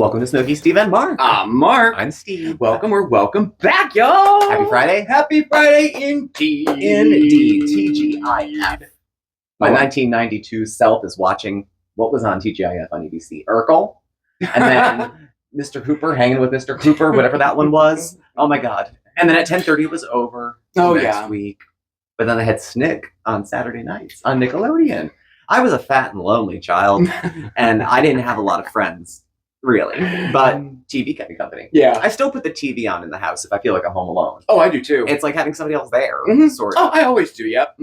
Welcome to Smokeysteveandmarc. I'm Mark. I'm Steve. Welcome or welcome back, y'all. Happy Friday. Happy Friday indeed. Indeed. TGIF. My 1992 self is watching what was on TGIF on ABC. Urkel. And then Mr. Cooper, hanging with Mr. Cooper, whatever that one was. Oh my God. And then at 10:30 it was over next week. But then I had Snick on Saturday nights on Nickelodeon. I was a fat and lonely child, and I didn't have a lot of friends, really. But TV kept me company. Yeah. I still put the TV on in the house if I feel like I'm home alone. Oh, I do too. It's like having somebody else there, sort of. Oh, I always do, yep.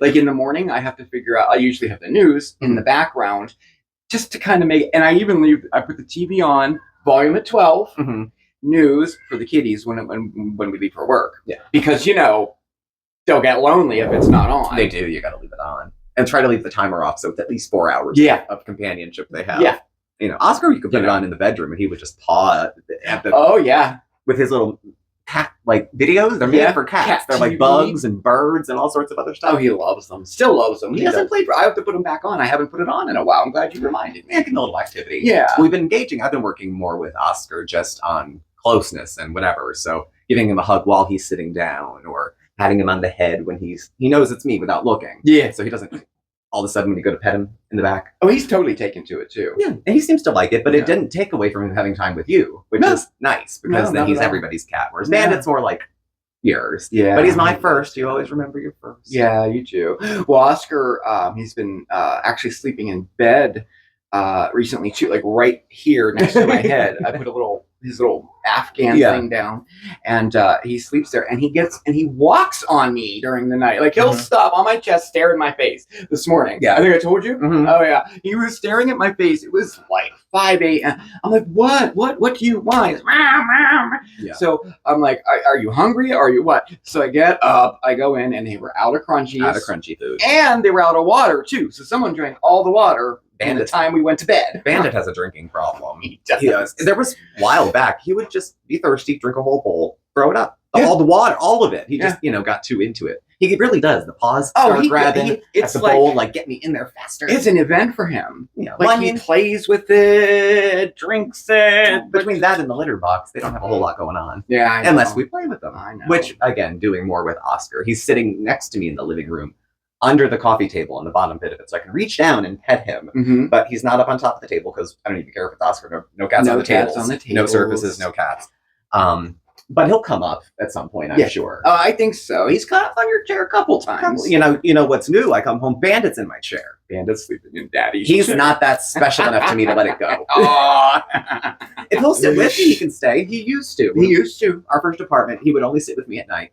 Like in the morning, I have to figure out, I usually have the news in the background just to kind of make, and I put the TV on, volume at 12, news for the kiddies when we leave for work. Yeah. Because, they'll get lonely if it's not on. They do. You got to leave it on. And try to leave the timer off so it's at least 4 hours of companionship they have. Yeah. Oscar, you could put it on in the bedroom and he would just paw at the oh, yeah. with his little cat, videos. They're made for cats. Cat They're like TV. Bugs and birds and all sorts of other stuff. Oh, he loves them. Still loves them. He doesn't play. I have to put them back on. I haven't put it on in a while. I'm glad you reminded me. Yeah, getting a little activity. Yeah. We've been engaging. I've been working more with Oscar just on closeness and whatever. So giving him a hug while he's sitting down or patting him on the head when he knows it's me without looking. Yeah. So he doesn't all of a sudden when you go to pet him in the back. Oh, he's totally taken to it too. Yeah, and he seems to like it, but it didn't take away from him having time with you, which is nice because then he's everybody's cat. Whereas Bandit's more like yours. Yeah. But he's my first. You always remember your first. Yeah, you too. Well, Oscar, he's been actually sleeping in bed recently too, like right here next to my head. I put his little Afghan thing down, and he sleeps there, and he walks on me during the night. Like he'll stop on my chest, stare in my face. This morning, I think I told you. Oh yeah, he was staring at my face. It was like 5 a.m. I'm like, what do you want? He's, yeah. So I'm like, are you hungry? Are you what? So I get up, I go in, and they were out of crunchies, Out of crunchy food, and they were out of water too. So someone drank all the water. And the time we went to bed. Bandit has a drinking problem. He does. There was a while back, he would just be thirsty, drink a whole bowl, throw it up. All the water, all of it. He just, got too into it. He really does. The paws start grabbing at the bowl, get me in there faster. It's an event for him. Yeah, he plays with it, drinks it. Between that and the litter box, they don't have a whole lot going on. Yeah, I know. Unless we play with them. I know. Which, again, doing more with Oscar. He's sitting next to me in the living room, under the coffee table on the bottom bit of it, so I can reach down and pet him. But he's not up on top of the table because I don't even care if it's Oscar. No cats on the tables. No surfaces, no cats. But he'll come up at some point, I'm sure. I think so. He's got up on your chair a couple times. You know what's new? I come home, Bandit's in my chair. Bandit's sleeping in Daddy's He's chair. not that special enough to me to let it go. If he'll sit with me, he can stay. He used to. Our first apartment, he would only sit with me at night.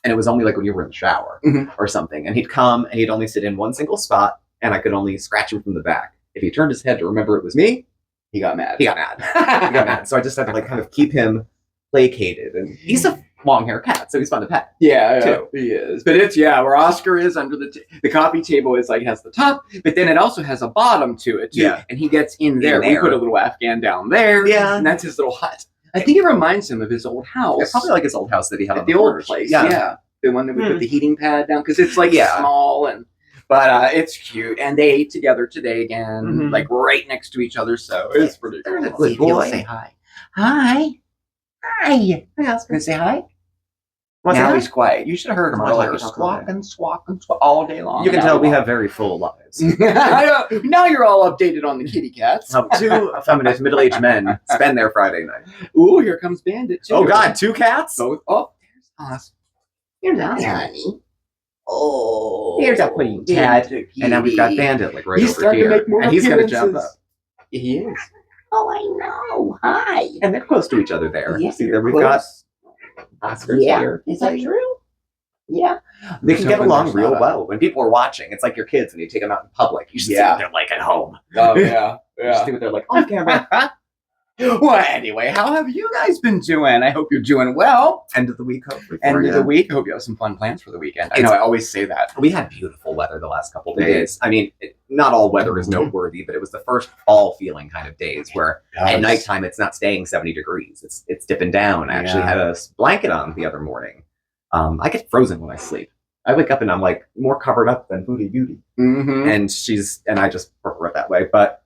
And it was only when you were in the shower or something. And he'd come and he'd only sit in one single spot and I could only scratch him from the back. If he turned his head to remember it was me, he got mad. So I just had to kind of keep him placated. And he's a long hair cat, so he's fun to pet. Yeah, too. He is. But it's, where Oscar is under the coffee table is has the top, but then it also has a bottom to it too. Yeah. And he gets in there. We put a little Afghan down there. Yeah. And that's his little hut. I think it reminds him of his old house. It's probably like his old house that he had at the old place. Yeah. The one that we put the heating pad down because it's small but it's cute. And they ate together today again, right next to each other. So it's pretty cool. A good boy. Say hi. Hi. Hi. Oscar, say hi. Now he's quiet. You should have heard him earlier. Squawking all day long. You can tell we have very full lives. Now you're all updated on the kitty cats. How 2 feminist middle-aged men spend their Friday night. Ooh, here comes Bandit too. Oh God, 2 cats? Both. Oh, there's Oscar. Here's Oscar, honey. Oh, there's a pretty cat. And now we've got Bandit right he's over here. And he's going to jump up. He is. Oh, I know. Hi. And they're close to each other there. Yes, see, there we've got Oscar's here. Is that true? Yeah. They can get along real well. When people are watching, it's like your kids and you take them out in public. You should see what they're like at home. Oh, yeah. You should see what they're like on camera. Well, anyway, how have you guys been doing? I hope you're doing well. End of the week, hopefully. End of the week. Hope you have some fun plans for the weekend. I know I always say that. We had beautiful weather the last couple of days. I mean, not all weather is noteworthy, but it was the first fall feeling kind of days where at nighttime it's not staying 70 degrees. It's dipping down. I actually had a blanket on the other morning. I get frozen when I sleep. I wake up and I'm like more covered up than Booty Beauty. And I just prefer it that way. But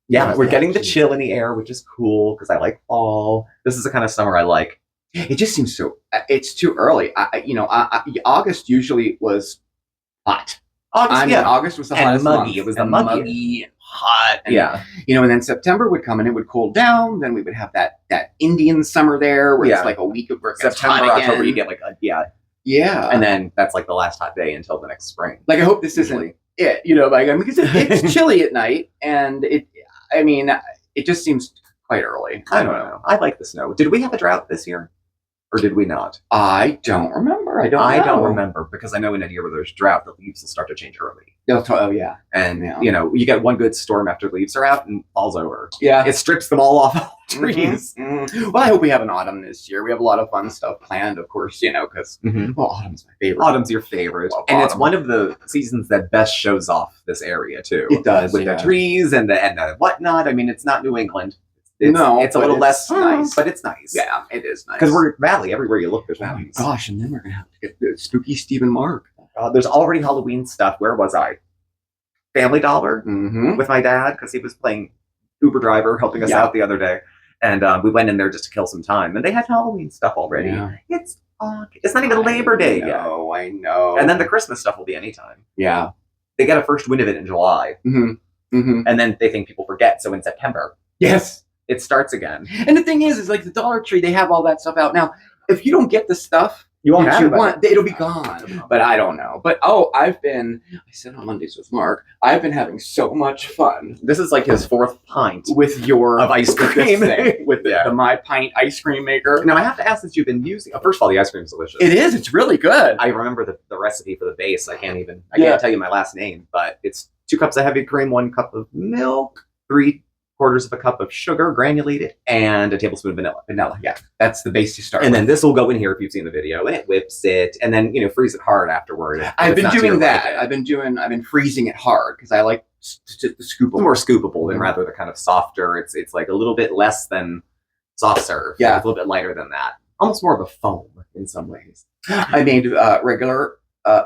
Yeah, we're getting the chill in the air, which is cool because I like fall. This is the kind of summer I like. It just seems so. It's too early. August usually was hot. August was the hottest muggy. month. It was the and muggy and hot. And, yeah. And then September would come and it would cool down. Then we would have that Indian summer there where it's like a week of where it gets September, hot October, again. you get like yeah. And then that's like the last hot day until the next spring. Like, I hope this isn't it, because it's chilly at night and it just seems quite early. I don't know. I like the snow. Did we have a drought this year? Or did we not? I don't remember. I don't remember because I know in a year where there's drought, the leaves will start to change early. Oh, yeah. And, you get one good storm after the leaves are out and fall's over. Yeah. It strips them all off the trees. Mm-hmm. Well, I hope we have an autumn this year. We have a lot of fun stuff planned, of course, because, autumn's my favorite. Autumn's your favorite. And it's one of the seasons that best shows off this area, too. It does. With the trees and the whatnot. I mean, it's not New England. It's a little less nice, but it's nice. Yeah, it is nice. Because we're valley. Everywhere you look, there's valleys. Oh, gosh, and then we're going to have to get the Smokeysteveandmarc. There's already Halloween stuff. Where was I? Family Dollar with my dad because he was playing Uber driver, helping us out the other day. And we went in there just to kill some time. And they had Halloween stuff already. Yeah. It's not even Labor Day yet. I know. And then the Christmas stuff will be anytime. Yeah. They get a first wind of it in July. And then they think people forget. So in September. Yes. It starts again. And the thing is like the Dollar Tree, they have all that stuff out. Now, if you don't get the stuff you won't have it'll be gone. But I don't know. But I said on Mondays with Mark, I've been having so much fun. This is like his fourth pint with of ice cream. With the My Pint ice cream maker. Now I have to ask since you've been using first of all, the ice cream is delicious. It is, it's really good. I remember the recipe for the base. I can't tell you my last name, but it's 2 cups of heavy cream, 1 cup of milk, 3/4 of a cup of sugar, granulated, and a tablespoon of vanilla. Vanilla, yeah. That's the base you start and with. then this will go in here if you've seen the video, and it whips it, and then, freeze it hard afterward. I've been doing that. I've been freezing it hard because I like the scoopable. More scoopable than rather the kind of softer. It's like a little bit less than soft serve. Yeah. A little bit lighter than that. Almost more of a foam in some ways. I made regular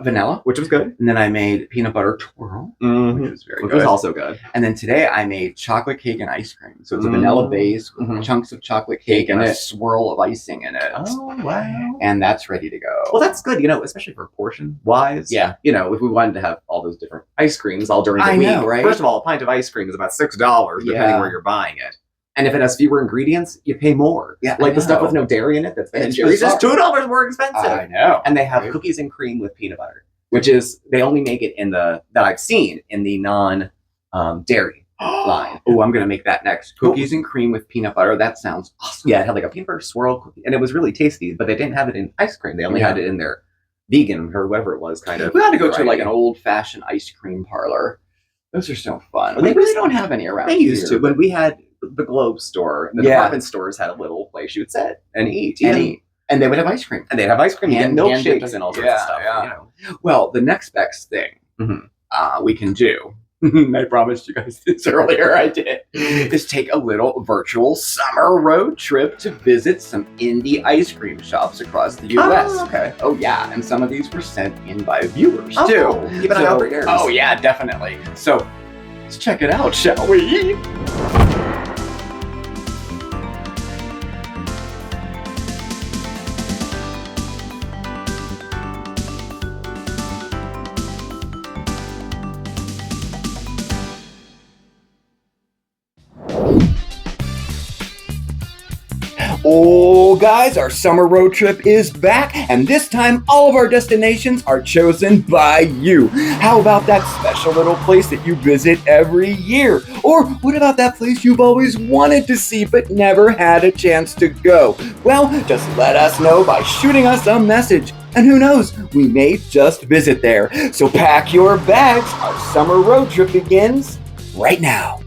vanilla, which was good. And then I made peanut butter twirl, which was very good. Which was also good. And then today I made chocolate cake and ice cream. So it's a vanilla base with chunks of chocolate cake and a swirl of icing in it. Oh, wow. And that's ready to go. Well, that's good, especially for portion-wise. Yeah. If we wanted to have all those different ice creams all during the week. Know, right? First of all, a pint of ice cream is about $6, depending where you're buying it. And if it has fewer ingredients, you pay more. Yeah, like the stuff with no dairy in it that's Ben & Jerry's is $2 more expensive. I know. And they have cookies and cream with peanut butter, which is, they only make it that I've seen in the non-dairy line. Oh, I'm going to make that next. Cookies and cream with peanut butter. That sounds awesome. Yeah, it had like a peanut butter swirl cookie. And it was really tasty, but they didn't have it in ice cream. They only had it in their vegan or whatever it was kind of. We had to go to like an old-fashioned ice cream parlor. Those are so fun. Well, they really don't have any around here. They used to. When we had the Globe store, and the department stores had a little place you would sit and eat. And they would have ice cream. And they'd have ice cream and milkshakes and all sorts of stuff. Yeah. Well, the next best thing we can do, I promised you guys this earlier, I did, is take a little virtual summer road trip to visit some indie ice cream shops across the U.S. Oh, okay. Oh, yeah. And some of these were sent in by viewers, too. Keep an eye out for yours. Oh, yeah, definitely. So let's check it out, shall we? Oh, guys, our summer road trip is back, and this time all of our destinations are chosen by you. How about that special little place that you visit every year? Or what about that place you've always wanted to see but never had a chance to go? Well, just let us know by shooting us a message. And who knows, we may just visit there. So pack your bags. Our summer road trip begins right now.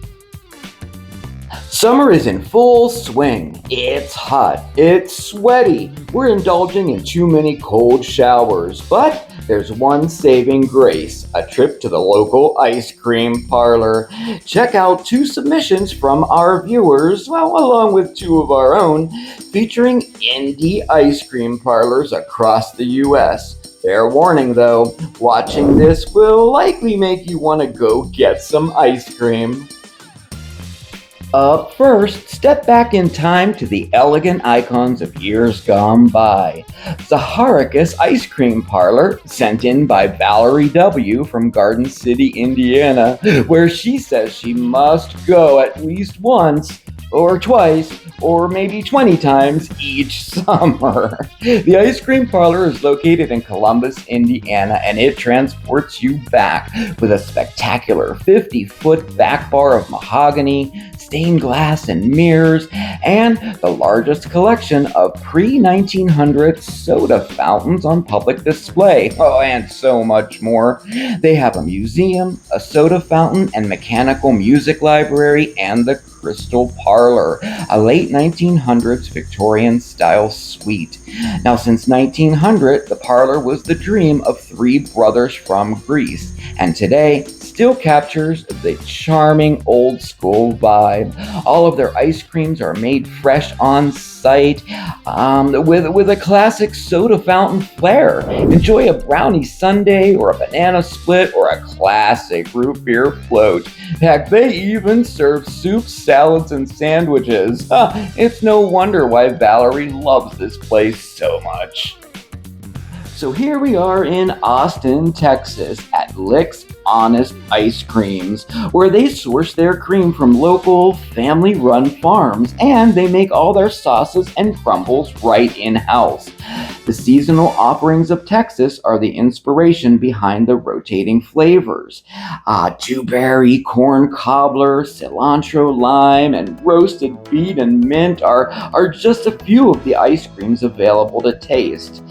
Summer is in full swing. It's hot. It's sweaty. We're indulging in too many cold showers. But there's one saving grace, a trip to the local ice cream parlor. Check out 2 submissions from our viewers, along with 2 of our own, featuring indie ice cream parlors across the U.S. Fair warning though, watching this will likely make you want to go get some ice cream. Up first, step back in time to the elegant icons of years gone by. Zaharicus Ice Cream Parlor, sent in by Valerie W. from Garden City, Indiana, where she says she must go at least once, or twice, or maybe 20 times each summer. The ice cream parlor is located in Columbus, Indiana, and it transports you back with a spectacular 50-foot back bar of mahogany, stained glass and mirrors, and the largest collection of pre-1900 soda fountains on public display. Oh, and so much more. They have a museum, a soda fountain and mechanical music library, and the Crystal Parlor, a late 1900s Victorian-style suite. Now, since 1900, the parlor was the dream of three brothers from Greece, and today still captures the charming old-school vibe. All of their ice creams are made fresh on site, with a classic soda fountain flair. Enjoy a brownie sundae or a banana split or a classic root beer float. Heck, they even serve soups, salads, and sandwiches. It's no wonder why Valerie loves this place so much. So here we are in Austin, Texas at Lick's Honest Ice Creams, where they source their cream from local family-run farms, and they make all their sauces and crumbles right in-house. The seasonal offerings of Texas are the inspiration behind the rotating flavors. Dewberry, corn cobbler, cilantro lime, and roasted beet and mint are just a few of the ice creams available to taste.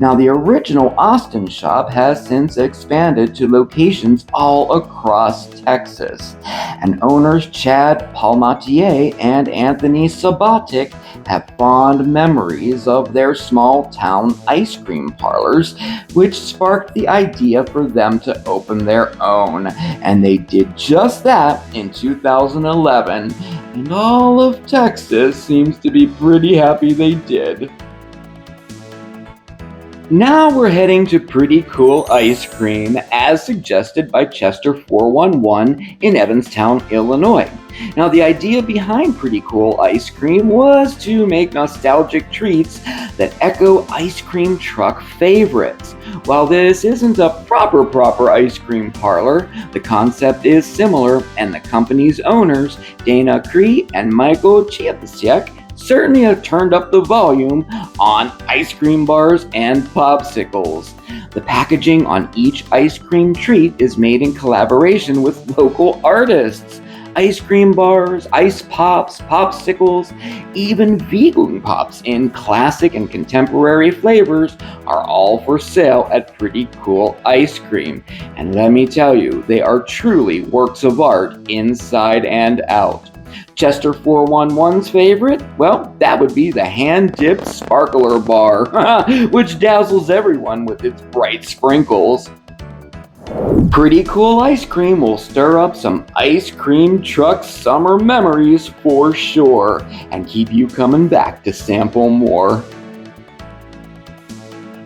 Now, the original Austin shop has since expanded to locations all across Texas, and owners Chad Palmatier and Anthony Sabatic have fond memories of their small-town ice cream parlors, which sparked the idea for them to open their own, and they did just that in 2011, and all of Texas seems to be pretty happy they did. Now we're heading to Pretty Cool Ice Cream, as suggested by Chester 411 in Evanstown, Illinois. Now, the idea behind Pretty Cool Ice Cream was to make nostalgic treats that echo ice cream truck favorites. While this isn't a proper ice cream parlor, the concept is similar, and the company's owners, Dana Cree and Michael Chiapasiak, certainly have turned up the volume on ice cream bars and popsicles. The packaging on each ice cream treat is made in collaboration with local artists. Ice cream bars, ice pops, popsicles, even vegan pops in classic and contemporary flavors are all for sale at Pretty Cool Ice Cream. And let me tell you, they are truly works of art inside and out. Chester 411's favorite? Well, that would be the hand-dipped sparkler bar, which dazzles everyone with its bright sprinkles. Pretty Cool Ice Cream will stir up some ice cream truck summer memories for sure, and keep you coming back to sample more.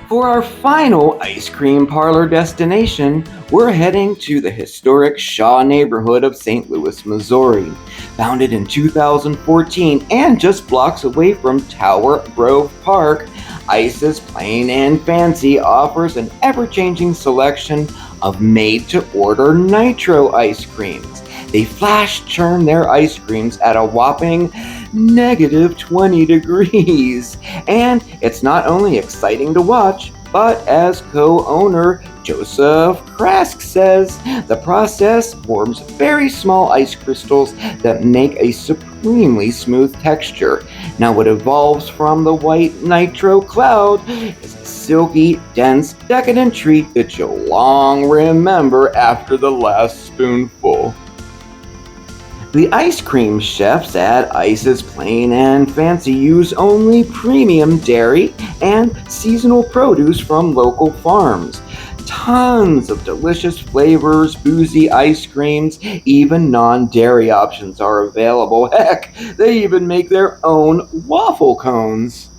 For our final ice cream parlor destination, we're heading to the historic Shaw neighborhood of St. Louis, Missouri. Founded in 2014 and just blocks away from Tower Grove Park, Ice's Plain and Fancy offers an ever-changing selection of made-to-order nitro ice creams. They flash churn their ice creams at a whopping negative 20 degrees. And it's not only exciting to watch, but as co-owner Joseph Krask says, the process forms very small ice crystals that make a supremely smooth texture. Now, what evolves from the white nitro cloud is a silky, dense, decadent treat that you'll long remember after the last spoonful. The ice cream chefs at Ice's Plain and Fancy use only premium dairy and seasonal produce from local farms. Tons of delicious flavors, boozy ice creams, even non-dairy options are available. Heck, they even make their own waffle cones.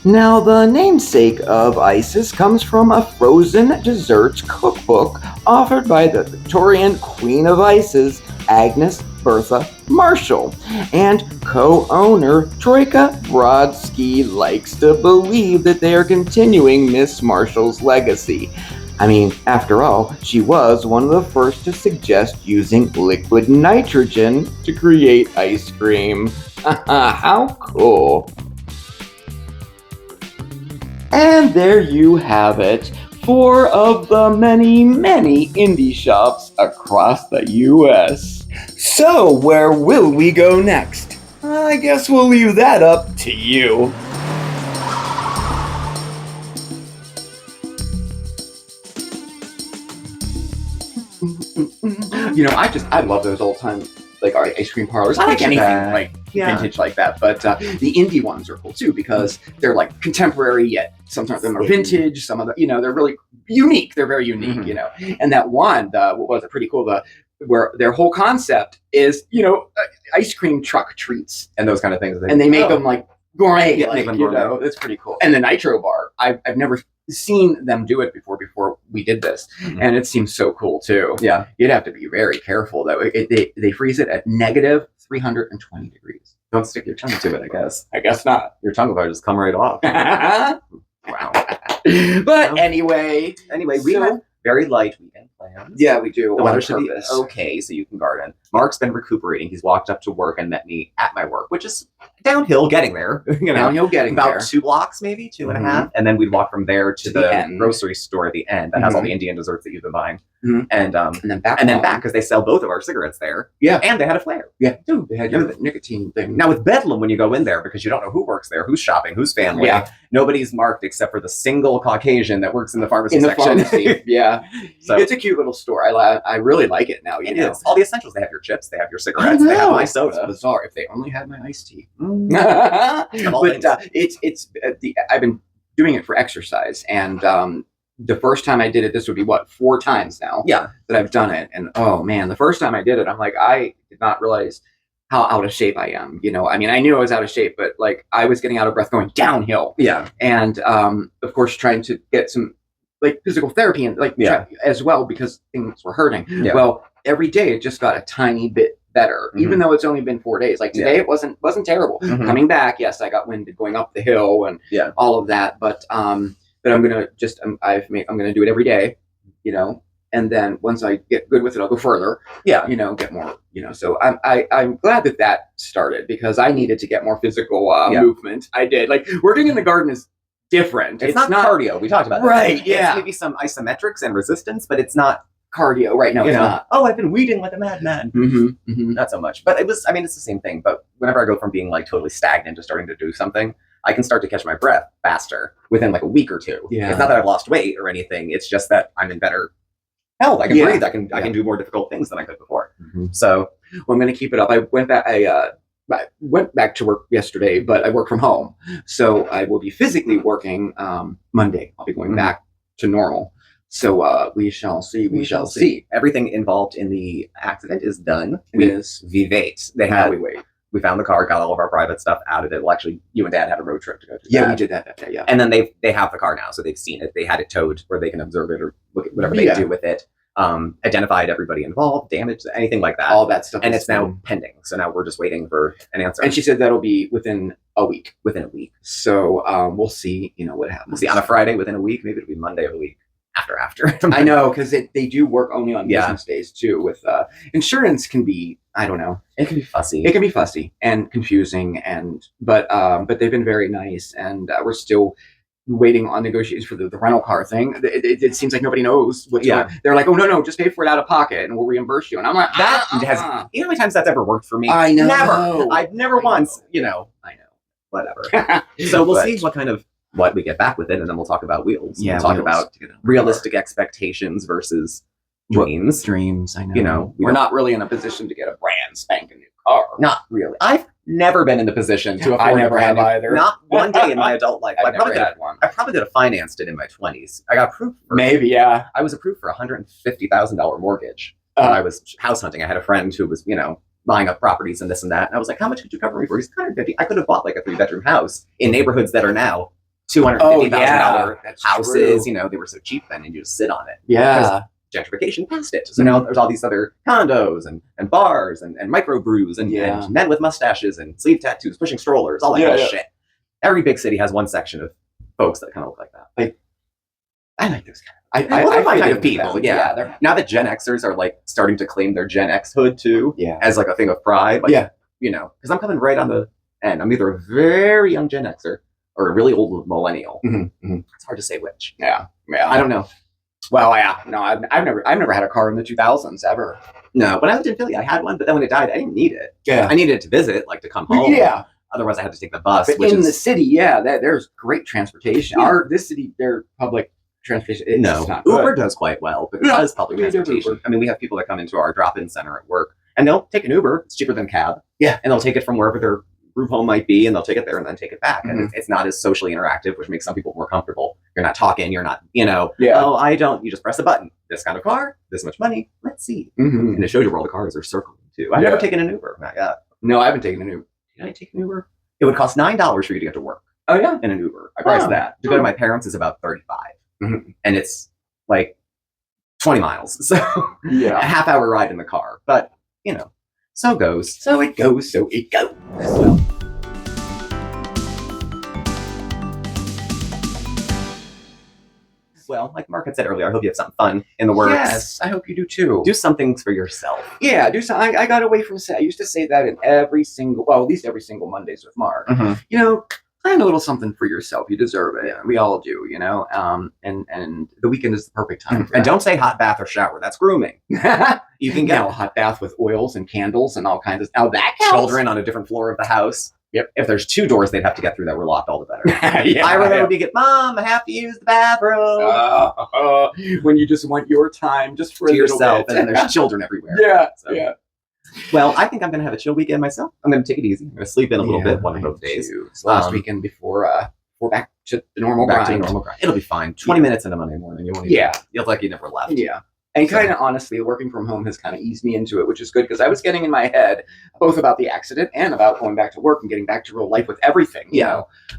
Now, the namesake of Ice's comes from a frozen desserts cookbook offered by the Victorian Queen of Ices, Agnes Bertha Marshall. And co-owner Troika Brodsky likes to believe that they are continuing Miss Marshall's legacy. I mean, after all, she was one of the first to suggest using liquid nitrogen to create ice cream. How cool. And there you have it. 4 of the many, many indie shops across the U.S. So, where will we go next? I guess we'll leave that up to you. You know, I love those old time like ice cream parlors. I like anything like vintage like that, but the indie ones are cool too because they're like contemporary yet sometimes them are vintage. Some of the they're really unique. They're very unique, And that one, what was it? Pretty cool. Where their whole concept is ice cream truck treats and those kind of things, and they make them like gourmet. Yeah, make them gourmet. It's pretty cool. And the Nitro Bar, I've never seen them do it before we did this, and it seems so cool too. Yeah, you'd have to be very careful though. They freeze it at negative 320 degrees. Don't stick your tongue to it, I guess. I guess not. Your tongue will just come right off. Wow. But anyway, we have very light weekend plans. Yeah, we do. The weather should be okay, so you can garden. Mark's been recuperating. He's walked up to work and met me at my work, which is downhill getting there. Downhill getting about there. 2 blocks, maybe 2.5, and then we'd walk from there to the grocery store at the end that has all the Indian desserts that you've been buying, and then back because they sell both of our cigarettes there. Yeah, and they had a flare. Yeah, dude, they had the nicotine thing. Now with Bedlam, when you go in there, because you don't know who works there, who's shopping, who's family. Yeah. Nobody's marked except for the single Caucasian that works in the pharmacy section. Pharmacy. Yeah, so it's a cute little store. I really like it now. It is all the essentials. They have your chips, they have your cigarettes, they have my soda. It's bizarre. If they only had my iced tea. But I've been doing it for exercise, and the first time I did it, this would be 4 times now. Yeah, that I've done it, and oh man, the first time I did it, I'm like, I did not realize how out of shape I am. I mean, I knew I was out of shape, but like I was getting out of breath going downhill. Yeah, and of course trying to get some like physical therapy and as well because things were hurting. Yeah. Well, every day it just got a tiny bit better, even though it's only been 4 days. Like today, it wasn't terrible. Coming back, yes, I got winded going up the hill and all of that, but I'm gonna I'm gonna do it every day, and then once I get good with it, I'll go further. Yeah, get more. So I'm glad that started because I needed to get more physical movement. I did. Like working in the garden is different. It's not cardio. We talked about that. Right. Yeah. It's maybe some isometrics and resistance, but it's not cardio. Right. No, it's not. Oh, I've been weeding like a madman. Not so much. But it's the same thing. But whenever I go from being like totally stagnant to starting to do something, I can start to catch my breath faster within like a week or 2. Yeah. It's not that I've lost weight or anything. It's just that I'm in better health. I can breathe. I can do more difficult things than I could before. So I'm going to keep it up. I went back to work yesterday, but I work from home. So I will be physically working Monday. I'll be going back to normal. So we shall see. We shall see. Everything involved in the accident is done. We wait. We found the car, got all of our private stuff out of it. Well, actually, you and Dad had a road trip to go to. Yeah, we did that day. Yeah, and then they have the car now, so they've seen it. They had it towed where they can observe it or look at whatever they do with it. Identified everybody involved, damage, anything like that. All that stuff. And it's now pending. So now we're just waiting for an answer. And she said that'll be within a week. So we'll see, what happens. We'll see on a Friday within a week. Maybe it'll be Monday of the week after. I know, because they do work only on business days too. With insurance can be, I don't know. It can be fussy. It can be fussy and confusing, but they've been very nice, and we're still waiting on negotiations for the rental car thing. It seems like nobody knows what's going on. They're like, oh, no, just pay for it out of pocket and we'll reimburse you. And I'm like, you know how many times that's ever worked for me? I know. Never. I've never once, I know. Whatever. So we'll see what we get back with it, and then we'll talk about wheels. Yeah, we'll talk about realistic expectations versus dreams. Dreams, I know. We're not really in a position to get a brand spanking new car. Not really. I've never been in the position to afford. I never have either. Not one day in my adult life. I probably could have financed it in my 20s. I got approved. I was approved for $150,000 mortgage when I was house hunting. I had a friend who was, buying up properties and this and that. And I was like, how much could you cover me for? He's $150,000. I could have bought like a 3-bedroom house in neighborhoods that are now $250,000 houses. True. They were so cheap then, and you just sit on it. Yeah. gentrification past it. So now there's all these other condos and bars and microbrews and men with mustaches and sleeve tattoos pushing strollers, all that kind of shit. Every big city has one section of folks that kind of look like that. Like, I like those kind I my kind of people. Now that Gen Xers are like starting to claim their Gen X hood too, as like a thing of pride. Like, you know, because I'm coming right on the end. I'm either a very young Gen Xer or a really old millennial. It's hard to say which. Yeah. I don't know. Well, yeah. No, I've never had a car in the 2000s ever. No, when I lived in Philly, I had one, but then when it died, I didn't need it. Yeah. I needed it to visit, like to come home. Yeah. Otherwise, I had to take the bus. But in the city, there's great transportation. This city, their public transportation, it's not good. Uber does quite well because public transportation. I mean, we have people that come into our drop-in center at work, and they'll take an Uber. It's cheaper than a cab. Yeah, and they'll take it from wherever their group home might be, and they'll take it there and then take it back. And it's not as socially interactive, which makes some people more comfortable. You're not talking. You're not, oh, I don't. You just press a button. This kind of car, this much money. Let's see. And it shows you where all the cars are circling too. I've never taken an Uber. Not yet. No, I haven't taken an Uber. Did I take an Uber? It would cost $9 for you to get to work. Oh yeah, in an Uber. I priced that. To go to my parents' is about $35, and it's like 20 miles. So a half-hour ride in the car. But so goes. So it goes. So it goes. Well, like Mark had said earlier, I hope you have something fun in the works. Yes, I hope you do too. Do some things for yourself. Yeah, do some. I got away from. I used to say that in at least every single Mondays with Mark. Plan a little something for yourself. You deserve it. We all do. And the weekend is the perfect time. And don't say hot bath or shower. That's grooming. You can get a hot bath with oils and candles and all kinds of. Now that counts. Children on a different floor of the house. Yep. If there's 2 doors they'd have to get through that were locked, all the better. I remember being Mom, I have to use the bathroom. When you just want your time just for to yourself, and then there's children everywhere. Yeah. Well, I think I'm going to have a chill weekend myself. I'm going to take it easy. I'm going to sleep in a little bit one of those days. It's last weekend before we're back to the normal grind. It'll be fine. 20 minutes into Monday morning. You won't even feel like you never left. Yeah. And kind of honestly, working from home has kind of eased me into it, which is good because I was getting in my head both about the accident and about going back to work and getting back to real life with everything.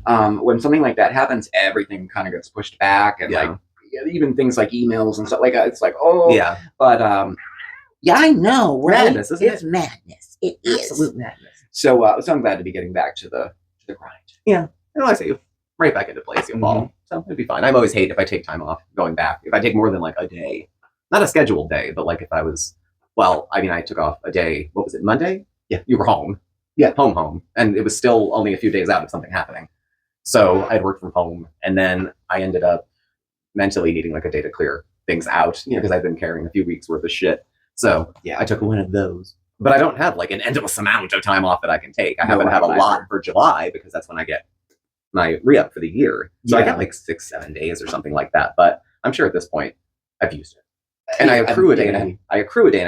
When something like that happens, everything kind of gets pushed back, and like even things like emails and stuff like that. It's like, but I know, right? Madness, isn't it's it? madness. It is absolute madness. So I'm glad to be getting back to the grind. Yeah, I say you right back into place. You'll fall, so it'd be fine. I'm always hate if I take time off going back. If I take more than like a day. Not a scheduled day, but like if I was, I took off a day, what was it, Monday? Yeah. You were home. Yeah. Home. And it was still only a few days out of something happening. So I'd worked from home, and then I ended up mentally needing like a day to clear things out because I've been carrying a few weeks worth of shit. So I took one of those. But I don't have like an endless amount of time off that I can take. I happen to have a lot for July because that's when I get my re-up for the year. So I got like 6-7 days or something like that. But I'm sure at this point I've used it. And I accrue a day and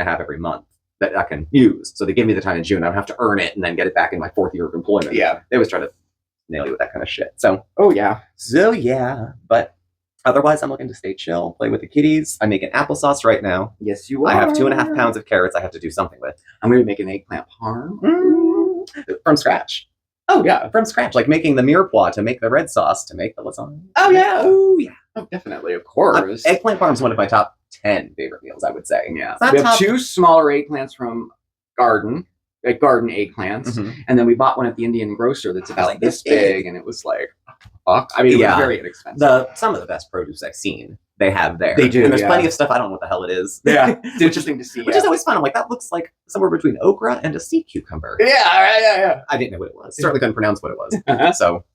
a half every month that I can use. So they give me the time in June. I don't have to earn it and then get it back in my 4th year of employment. Yeah. They always try to nail you with that kind of shit. So but otherwise I'm looking to stay chill, play with the kitties. I'm making applesauce right now. Yes, you are. I have 2.5 pounds of carrots I have to do something with. I'm going to make an eggplant parm. From scratch. Oh yeah, from scratch. Like making the mirepoix to make the red sauce to make the lasagna. Oh yeah. Oh, definitely, of course. Eggplant parm is one of my top 10 favorite meals, I would say. Yeah. We have 2 smaller eggplants from garden eggplants, and then we bought one at the Indian grocer that's about like this big, and it was like, it was very inexpensive. Some of the best produce I've seen they have there. They do, and there's plenty of stuff I don't know what the hell it is. Yeah, it's interesting to see. Which is always fun. I'm like, that looks like somewhere between okra and a sea cucumber. Yeah. I didn't know what it was. Certainly couldn't pronounce what it was. So,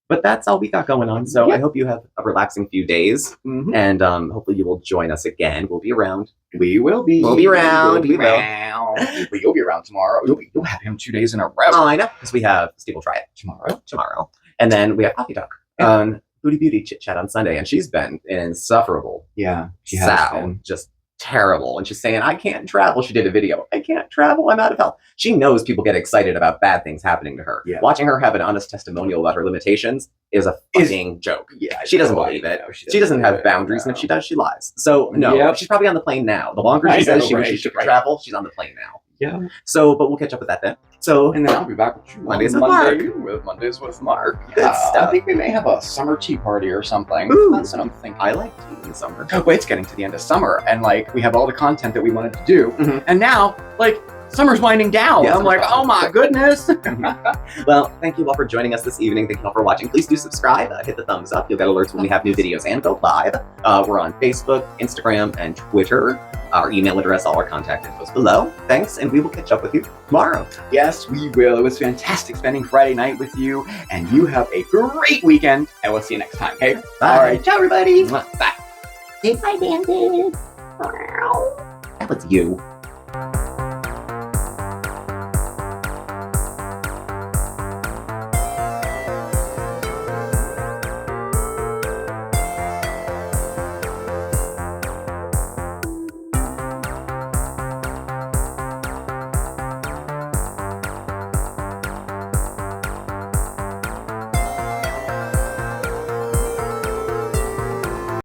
but that's all we got going on. So I hope you have a relaxing few days, and hopefully you will join us again. We'll be around. We will be. We'll be around. We will. You'll be around tomorrow. You'll have him 2 days in a row. Oh, I know, because we have Steve will try it tomorrow, and then we have Coffee Duck on Booty Beauty Chit Chat on Sunday, and she's been an insufferable. Yeah, she has been. Just terrible. And she's saying, I can't travel. She did a video. I can't travel. I'm out of health. She knows people get excited about bad things happening to her. Yeah. Watching her have an honest testimonial about her limitations is a fucking joke. Yeah, she doesn't believe it. She doesn't have boundaries. And if she does, she lies. So no, she's probably on the plane now. The longer she says she wishes she could travel, she's on the plane now. Yeah. So, but we'll catch up with that then. So, And then I'll be back with you Mondays on with Monday with Mondays with Mark. Good I stuff. think we may have a summer tea party or something. Ooh. That's what I'm thinking. I like tea in the summer. Wait, it's getting to the end of summer, and like we have all the content that we wanted to do, Mhm. and now like summer's winding down. Yeah, I'm like, summer's oh my goodness. Well, thank you all for joining us this evening. Thank you all for watching. Please do subscribe, hit the thumbs up. You'll get alerts when we have new videos and go live. We're on Facebook, Instagram, and Twitter. Our email address, all our contact info is below. Thanks, and we will catch up with you tomorrow. Yes, we will. It was fantastic spending Friday night with you, and you have a great weekend, and we'll see you next time. Okay. Bye. All right. Ciao, everybody. Mwah. Bye. Say bye, Bandit. That was you.